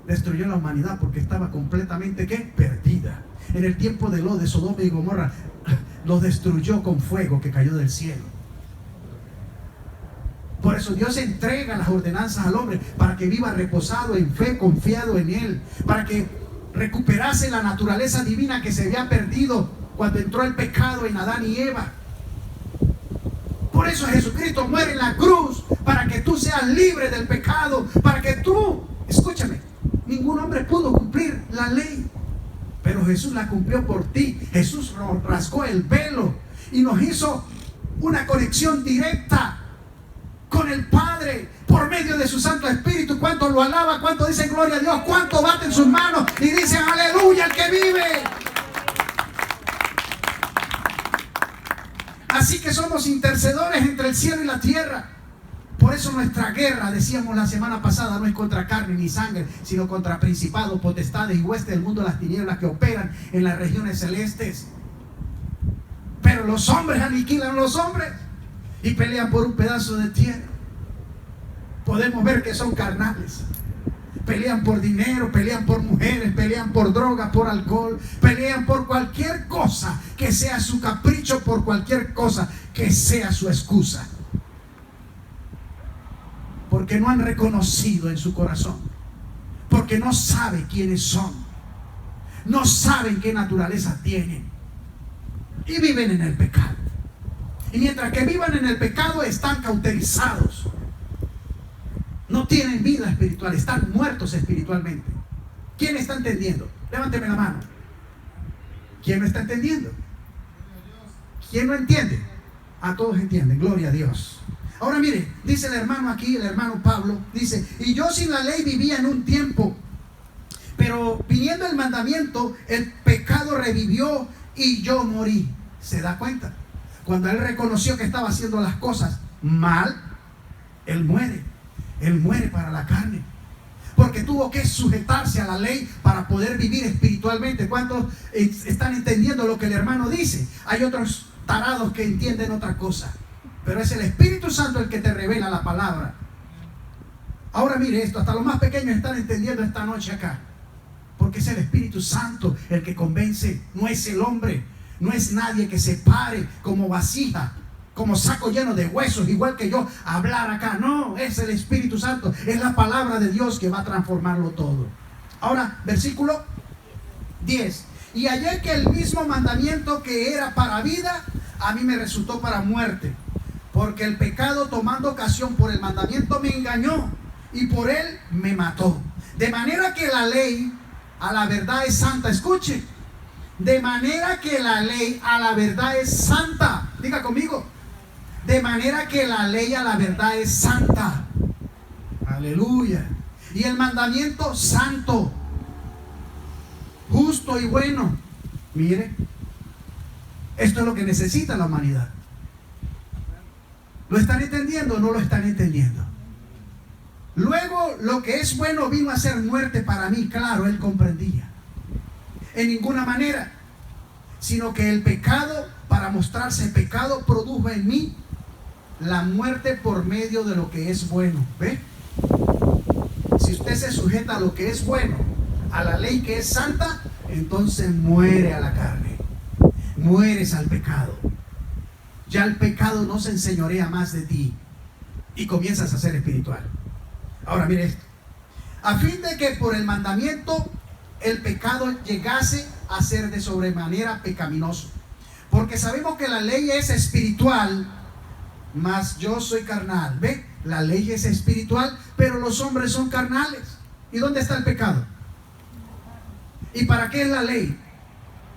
destruyó la humanidad porque estaba completamente ¿qué? Perdida. En el tiempo de Lot, de Sodoma y Gomorra, los destruyó con fuego que cayó del cielo. Por eso Dios entrega las ordenanzas al hombre para que viva reposado en fe, confiado en Él, para que recuperase la naturaleza divina que se había perdido cuando entró el pecado en Adán y Eva. Por eso Jesucristo muere en la cruz, para que tú seas libre del pecado, para que tú, escúchame, ningún hombre pudo cumplir la ley, pero Jesús la cumplió por ti. Jesús rasgó el velo y nos hizo una conexión directa con el Padre por medio de su Santo Espíritu. ¿Cuánto lo alaba? ¿Cuánto dicen gloria a Dios? ¿Cuánto baten sus manos y dicen aleluya al que vive? Así que somos intercedores entre el cielo y la tierra. Por eso nuestra guerra, decíamos la semana pasada, no es contra carne ni sangre, sino contra principados, potestades y huestes del mundo de las tinieblas que operan en las regiones celestes. Pero los hombres aniquilan a los hombres y pelean por un pedazo de tierra. Podemos ver que son carnales. Pelean por dinero, pelean por mujeres, pelean por droga, por alcohol, pelean por cualquier cosa que sea su capricho, por cualquier cosa que sea su excusa. Porque no han reconocido en su corazón, porque no saben quiénes son, no saben qué naturaleza tienen y viven en el pecado. Y mientras que vivan en el pecado están cauterizados, no tienen vida espiritual, están muertos espiritualmente. ¿Quién está entendiendo? Levánteme la mano. ¿Quién no está entendiendo? ¿Quién no entiende? A todos entienden, gloria a Dios. Ahora mire, dice el hermano aquí, el hermano Pablo, dice: y yo sin la ley vivía en un tiempo, pero viniendo el mandamiento, el pecado revivió y yo morí. ¿Se da cuenta? Cuando él reconoció que estaba haciendo las cosas mal, él muere. Él muere para la carne, porque tuvo que sujetarse a la ley para poder vivir espiritualmente. ¿Cuántos están entendiendo lo que el hermano dice? Hay otros tarados que entienden otra cosa, pero es el Espíritu Santo el que te revela la palabra. Ahora mire esto, hasta los más pequeños están entendiendo esta noche acá, porque es el Espíritu Santo el que convence, no es el hombre, no es nadie que se pare como vasija, como saco lleno de huesos, igual que yo, hablar acá. No, es el Espíritu Santo, es la palabra de Dios que va a transformarlo todo. Ahora, versículo 10. Y hallé que el mismo mandamiento que era para vida, a mí me resultó para muerte, porque el pecado, tomando ocasión por el mandamiento, me engañó y por él me mató. De manera que la ley a la verdad es santa. Escuche, de manera que la ley a la verdad es santa. Diga conmigo: de manera que la ley a la verdad es santa. Aleluya. Y el mandamiento santo, justo y bueno. Mire, esto es lo que necesita la humanidad. ¿Lo están entendiendo o no lo están entendiendo? Luego, lo que es bueno vino a ser muerte para mí. Claro, él comprendía. En ninguna manera, sino que el pecado, para mostrarse pecado, produjo en mí la muerte por medio de lo que es bueno. ¿Ve? Si usted se sujeta a lo que es bueno, a la ley que es santa, entonces muere a la carne, mueres al pecado. Ya el pecado no se enseñorea más de ti y comienzas a ser espiritual. Ahora mire esto: a fin de que por el mandamiento el pecado llegase a ser de sobremanera pecaminoso, porque sabemos que la ley es espiritual, mas yo soy carnal. ¿Ve? La ley es espiritual, pero los hombres son carnales. ¿Y dónde está el pecado? ¿Y para qué es la ley?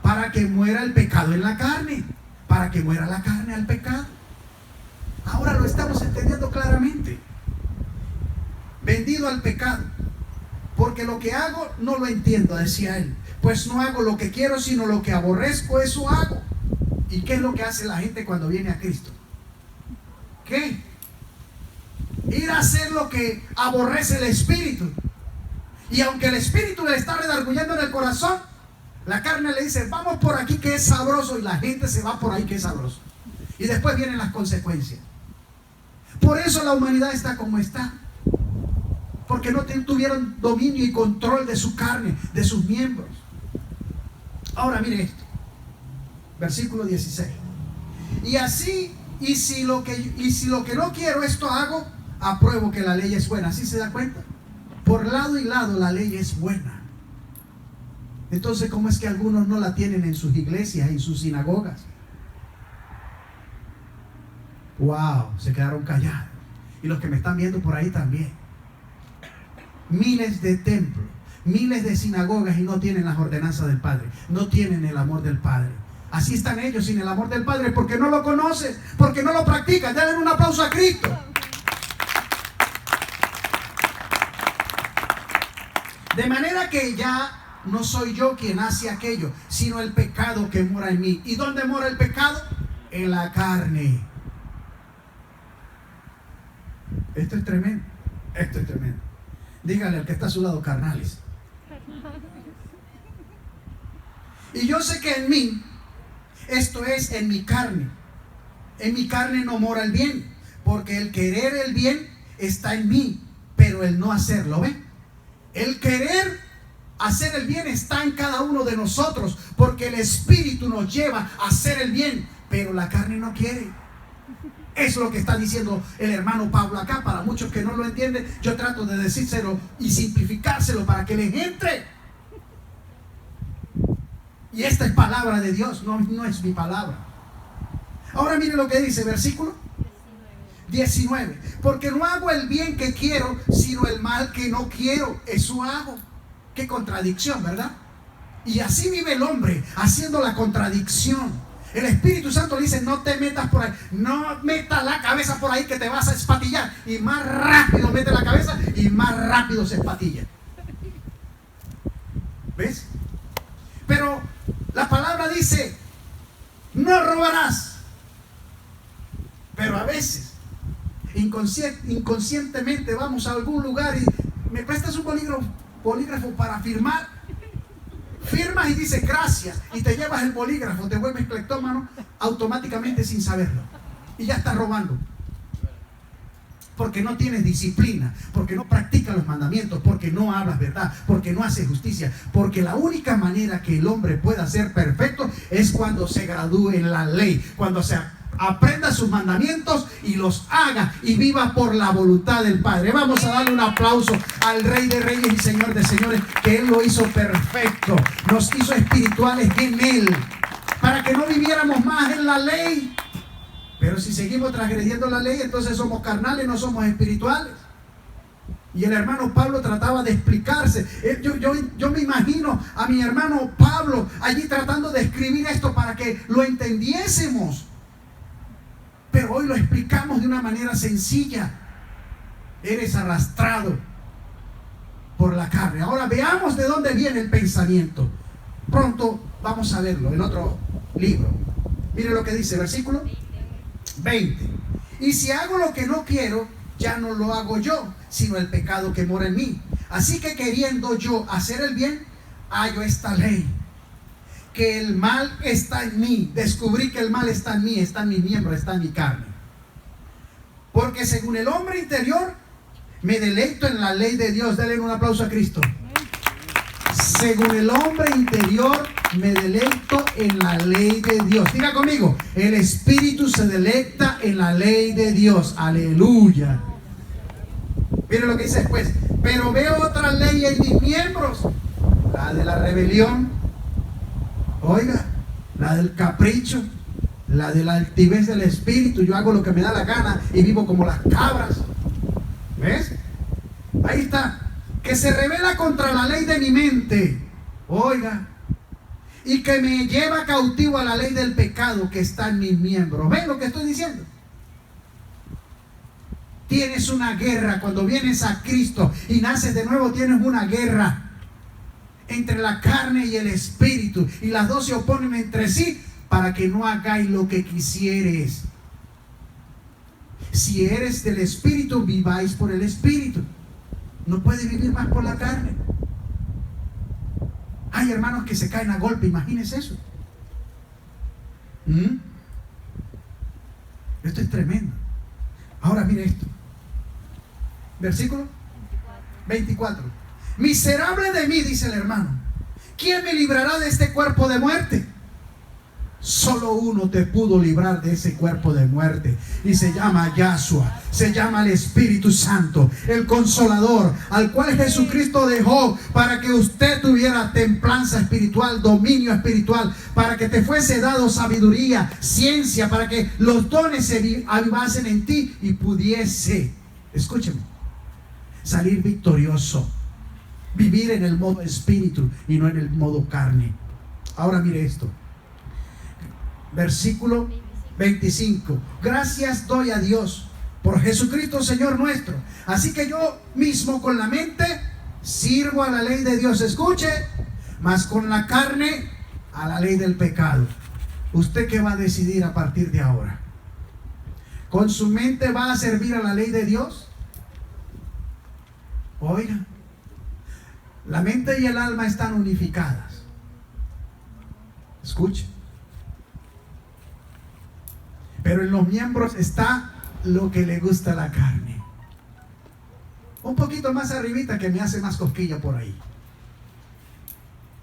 Para que muera el pecado en la carne, para que muera la carne al pecado. Ahora lo estamos entendiendo claramente. Vendido al pecado, porque lo que hago no lo entiendo, decía él. Pues no hago lo que quiero, sino lo que aborrezco, eso hago. ¿Y qué es lo que hace la gente cuando viene a Cristo? ¿Qué? Ir a hacer lo que aborrece el espíritu. Y aunque el espíritu le está redarguyendo en el corazón, la carne le dice: vamos por aquí que es sabroso, y la gente se va por ahí que es sabroso. Y después vienen las consecuencias. Por eso la humanidad está como está, porque no tuvieron dominio y control de su carne, de sus miembros. Ahora mire esto, versículo 16. Y así Y si lo que no quiero, esto hago, apruebo que la ley es buena. ¿Sí se da cuenta? Por lado y lado la ley es buena. Entonces, ¿cómo es que algunos no la tienen en sus iglesias, en sus sinagogas? Wow, se quedaron callados. Y los que me están viendo por ahí también. Miles de templos, miles de sinagogas y no tienen las ordenanzas del Padre. No tienen el amor del Padre. Así están ellos sin el amor del Padre porque no lo conocen, porque no lo practican. Denle un aplauso a Cristo. De manera que ya no soy yo quien hace aquello, sino el pecado que mora en mí. ¿Y dónde mora el pecado? En la carne. Esto es tremendo. Esto es tremendo. Dígale al que está a su lado, carnales. Y yo sé que en mí, esto es en mi carne. En mi carne no mora el bien, porque el querer el bien está en mí, pero el no hacerlo, ¿ven? El querer hacer el bien está en cada uno de nosotros, porque el Espíritu nos lleva a hacer el bien, pero la carne no quiere. Es lo que está diciendo el hermano Pablo acá. Para muchos que no lo entienden, yo trato de decírselo y simplificárselo para que les entre. Y esta es palabra de Dios, no es mi palabra. Ahora mire lo que dice, versículo 19. Porque no hago el bien que quiero, sino el mal que no quiero. Eso hago. Qué contradicción, ¿verdad? Y así vive el hombre, haciendo la contradicción. El Espíritu Santo le dice: no te metas por ahí, no metas la cabeza por ahí que te vas a espatillar. Y más rápido mete la cabeza y más rápido se espatilla. ¿Ves? Pero la palabra dice: no robarás. Pero a veces inconscientemente vamos a algún lugar y me prestas un bolígrafo para firmar. Firmas y dices gracias y te llevas el bolígrafo, te vuelves cleptómano automáticamente sin saberlo y ya estás robando, porque no tienes disciplina, porque no practicas los mandamientos, porque no hablas verdad, porque no haces justicia, porque la única manera que el hombre pueda ser perfecto es cuando se gradúe en la ley, cuando se aprenda sus mandamientos y los haga y viva por la voluntad del Padre. Vamos a darle un aplauso al Rey de Reyes y Señor de Señores, que Él lo hizo perfecto, nos hizo espirituales en Él, para que no viviéramos más en la ley. Pero si seguimos transgrediendo la ley, entonces somos carnales, no somos espirituales. Y el hermano Pablo trataba de explicarse. Yo me imagino a mi hermano Pablo allí tratando de escribir esto para que lo entendiésemos. Pero hoy lo explicamos de una manera sencilla. Eres arrastrado por la carne. Ahora veamos de dónde viene el pensamiento. Pronto vamos a verlo en otro libro. Mire lo que dice, versículo 20. Y si hago lo que no quiero, ya no lo hago yo, sino el pecado que mora en mí. Así que queriendo yo hacer el bien, hallo esta ley, que el mal está en mí. Descubrí que el mal está en mí, está en mis miembros, está en mi carne. Porque según el hombre interior, me deleito en la ley de Dios. Denle un aplauso a Cristo. Según el hombre interior, me deleito en la ley de Dios. Diga conmigo: el Espíritu se deleita en la ley de Dios. Aleluya. Mire lo que dice después. Pero veo otra ley en mis miembros, la de la rebelión. Oiga, la del capricho, la de la altivez del espíritu. Yo hago lo que me da la gana y vivo como las cabras. ¿Ves? Ahí está. Que se revela contra la ley de mi mente. Oiga. Y que me lleva cautivo a la ley del pecado que está en mis miembros. ¿Ven lo que estoy diciendo? Tienes una guerra. Cuando vienes a Cristo y naces de nuevo, tienes una guerra entre la carne y el espíritu, y las dos se oponen entre sí para que no hagáis lo que quisieres. Si eres del espíritu, viváis por el espíritu. No puedes vivir más por la carne. Hay hermanos que se caen a golpe, imagínense eso. Esto es tremendo. Ahora mire esto, versículo 24. Miserable de mí, dice el hermano, ¿quién me librará de este cuerpo de muerte? Solo uno te pudo librar de ese cuerpo de muerte, y se llama Yahshua, se llama el Espíritu Santo, el Consolador, al cual Jesucristo dejó para que usted tuviera templanza espiritual, dominio espiritual, para que te fuese dado sabiduría, ciencia, para que los dones se avivasen en ti y pudiese, escúcheme, salir victorioso, vivir en el modo espíritu y no en el modo carne. Ahora mire esto. Versículo 25. Gracias doy a Dios por Jesucristo Señor nuestro. Así que yo mismo con la mente sirvo a la ley de Dios. Escuche, mas con la carne a la ley del pecado. ¿Usted qué va a decidir a partir de ahora? ¿Con su mente va a servir a la ley de Dios? Oiga, la mente y el alma están unificadas. Escuche. Pero en los miembros está lo que le gusta a la carne. Un poquito más arribita que me hace más cosquilla por ahí.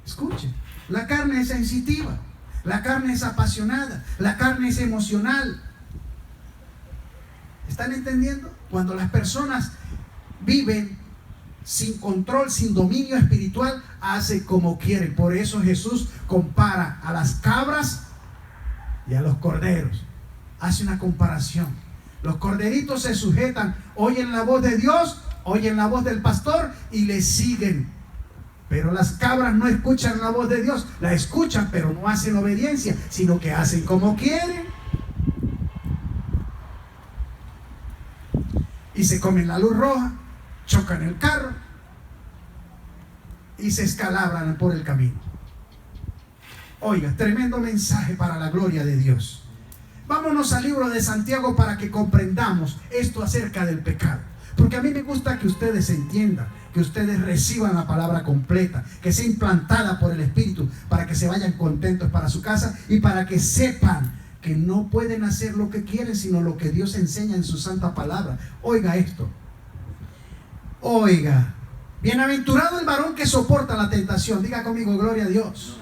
Escuche, la carne es sensitiva, la carne es apasionada, la carne es emocional. ¿Están entendiendo? Cuando las personas viven sin control, sin dominio espiritual, hacen como quieren. Por eso Jesús compara a las cabras y a los corderos. Hace una comparación. Los corderitos se sujetan, oyen la voz de Dios, oyen la voz del pastor y le siguen. Pero las cabras no escuchan la voz de Dios, la escuchan pero no hacen obediencia, sino que hacen como quieren. Y se comen la luz roja, chocan el carro y se escalabran por el camino. Oiga, tremendo mensaje para la gloria de Dios. Vámonos al libro de Santiago para que comprendamos esto acerca del pecado. Porque a mí me gusta que ustedes entiendan, que ustedes reciban la palabra completa, que sea implantada por el Espíritu, para que se vayan contentos para su casa y para que sepan que no pueden hacer lo que quieren, sino lo que Dios enseña en su santa palabra. Oiga esto. Oiga. Bienaventurado el varón que soporta la tentación. Diga conmigo, gloria a Dios.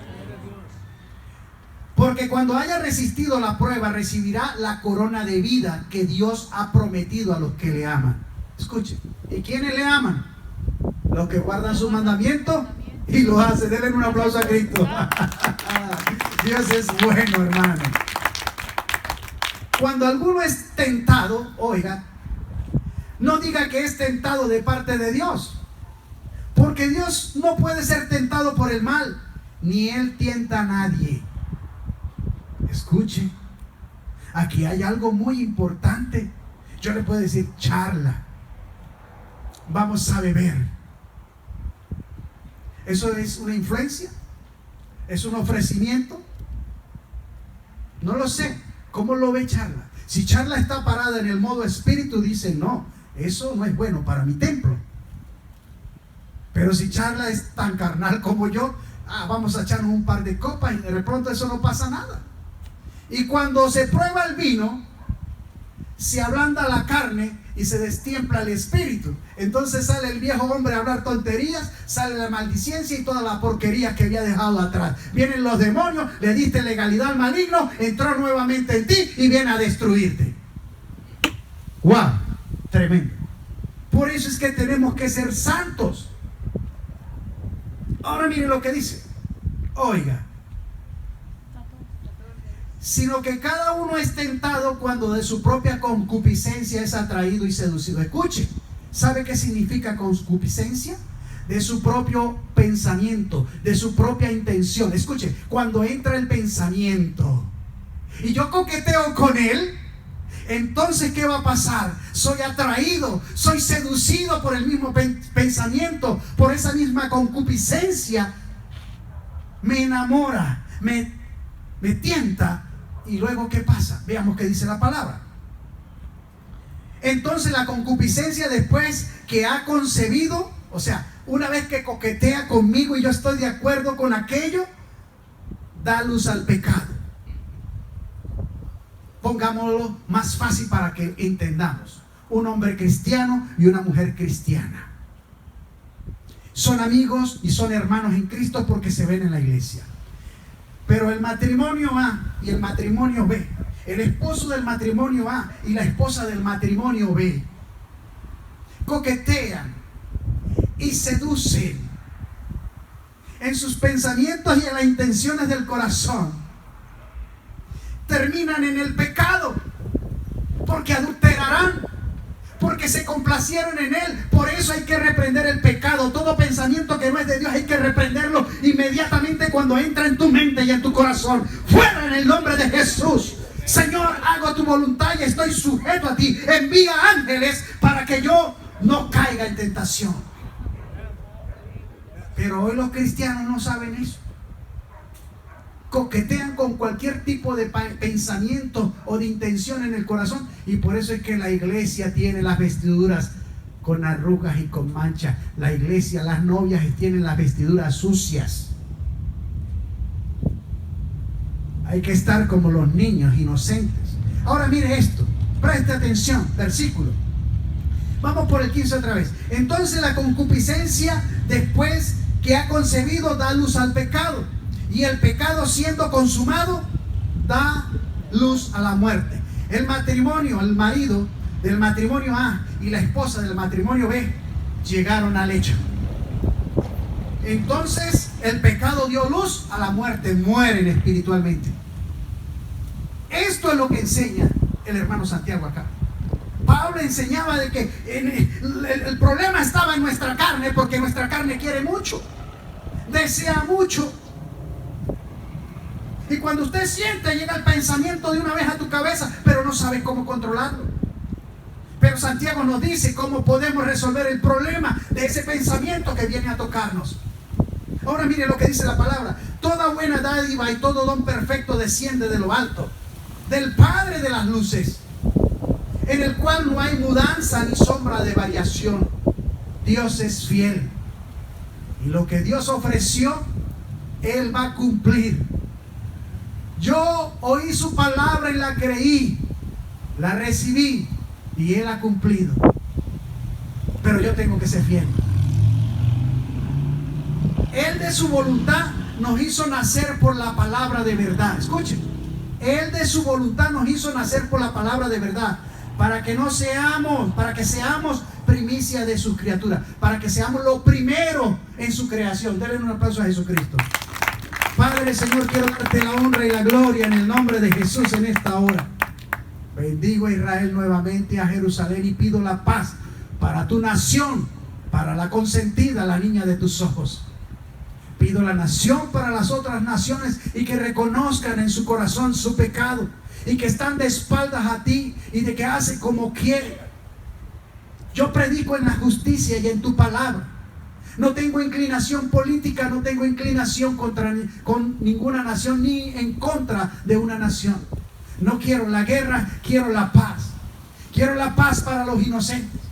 Porque cuando haya resistido la prueba, recibirá la corona de vida que Dios ha prometido a los que le aman. Escuchen, ¿y quiénes le aman? Los que guardan su mandamiento y lo hacen. Denle un aplauso a Cristo. Dios es bueno, hermano. Cuando alguno es tentado, oiga, no diga que es tentado de parte de Dios. Porque Dios no puede ser tentado por el mal, ni Él tienta a nadie. Escuche, aquí hay algo muy importante. Yo le puedo decir charla. Vamos a beber. ¿Eso es una influencia? ¿Es un ofrecimiento? No lo sé. ¿Cómo lo ve charla? Si charla está parada en el modo espíritu, dice no, eso no es bueno para mi templo. Pero si charla es tan carnal como yo, vamos a echarnos un par de copas y de pronto eso no pasa nada. Y cuando se prueba el vino, se ablanda la carne y se destiempla el espíritu. Entonces sale el viejo hombre a hablar tonterías, sale la maldicencia y toda la porquería que había dejado atrás. Vienen los demonios, le diste legalidad al maligno, entró nuevamente en ti y viene a destruirte. ¡Wow! Tremendo. Por eso es que tenemos que ser santos. Ahora miren lo que dice. Oiga. Sino que cada uno es tentado cuando de su propia concupiscencia es atraído y seducido. Escuche, ¿sabe qué significa concupiscencia? De su propio pensamiento, de su propia intención. Escuche, cuando entra el pensamiento y yo coqueteo con él, entonces ¿qué va a pasar? Soy atraído, soy seducido por el mismo pensamiento, por esa misma concupiscencia. Me enamora, me tienta. Y luego, ¿qué pasa? Veamos qué dice la palabra. Entonces la concupiscencia, después que ha concebido, o sea, una vez que coquetea conmigo y yo estoy de acuerdo con aquello, da luz al pecado. Pongámoslo más fácil para que entendamos. Un hombre cristiano y una mujer cristiana son amigos y son hermanos en Cristo porque se ven en la iglesia. Pero el matrimonio A y el matrimonio B, el esposo del matrimonio A y la esposa del matrimonio B, coquetean y seducen en sus pensamientos y en las intenciones del corazón. Terminan en el pecado porque adulterarán, porque se complacieron en él. Por eso hay que reprender el pecado. Todo pensamiento que no es de Dios hay que reprenderlo inmediatamente cuando entra en tu mente y en tu corazón. Fuera en el nombre de Jesús. Señor, hago tu voluntad y estoy sujeto a ti. Envía ángeles para que yo no caiga en tentación. Pero hoy los cristianos no saben eso. Coquetean con cualquier tipo de pensamiento o de intención en el corazón, y por eso es que la iglesia tiene las vestiduras con arrugas y con manchas. La iglesia, las novias tienen las vestiduras sucias. Hay que estar como los niños inocentes. Ahora mire esto, preste atención, versículo. Vamos por el 15 otra vez. Entonces la concupiscencia, después que ha concebido, da luz al pecado. Y el pecado, siendo consumado, da luz a la muerte. El matrimonio, el marido del matrimonio A y la esposa del matrimonio B llegaron al hecho. Entonces el pecado dio luz a la muerte. Mueren espiritualmente. Esto es lo que enseña el hermano Santiago acá. Pablo enseñaba de que el problema estaba en nuestra carne, porque nuestra carne quiere mucho, desea mucho. Y cuando usted siente, llega el pensamiento de una vez a tu cabeza, pero no sabe cómo controlarlo. Pero Santiago nos dice cómo podemos resolver el problema de ese pensamiento que viene a tocarnos. Ahora mire lo que dice la palabra. Toda buena dádiva y todo don perfecto desciende de lo alto, del Padre de las luces, en el cual no hay mudanza ni sombra de variación. Dios es fiel. Y lo que Dios ofreció, Él va a cumplir. Yo oí su palabra y la creí, la recibí y Él ha cumplido. Pero yo tengo que ser fiel. Él de su voluntad nos hizo nacer por la palabra de verdad. Escuchen, Él de su voluntad nos hizo nacer por la palabra de verdad, para que seamos primicia de sus criaturas, para que seamos lo primero en su creación. Denle un aplauso a Jesucristo. Padre, Señor, quiero darte la honra y la gloria en el nombre de Jesús en esta hora. Bendigo a Israel nuevamente, a Jerusalén, y pido la paz para tu nación, para la consentida, la niña de tus ojos. Pido la nación para las otras naciones, y que reconozcan en su corazón su pecado, y que están de espaldas a ti y de que hacen como quieren. Yo predico en la justicia y en tu palabra. No tengo inclinación política, no tengo inclinación con ninguna nación, ni en contra de una nación. No quiero la guerra, quiero la paz. Quiero la paz para los inocentes,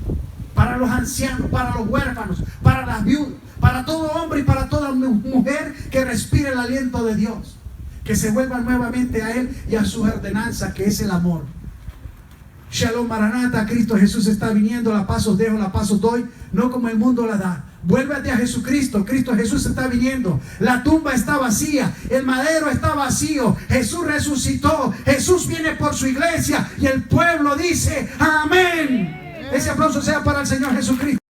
para los ancianos, para los huérfanos, para las viudas, para todo hombre y para toda mujer que respire el aliento de Dios. Que se vuelvan nuevamente a Él y a sus ordenanzas, que es el amor. Shalom Maranatha, Cristo Jesús está viniendo. La paz os dejo, la paz os doy, no como el mundo la da. Vuélvete a Jesucristo. Cristo Jesús está viniendo. La tumba está vacía, el madero está vacío. Jesús resucitó. Jesús viene por su iglesia y el pueblo dice amén. Ese aplauso sea para el Señor Jesucristo.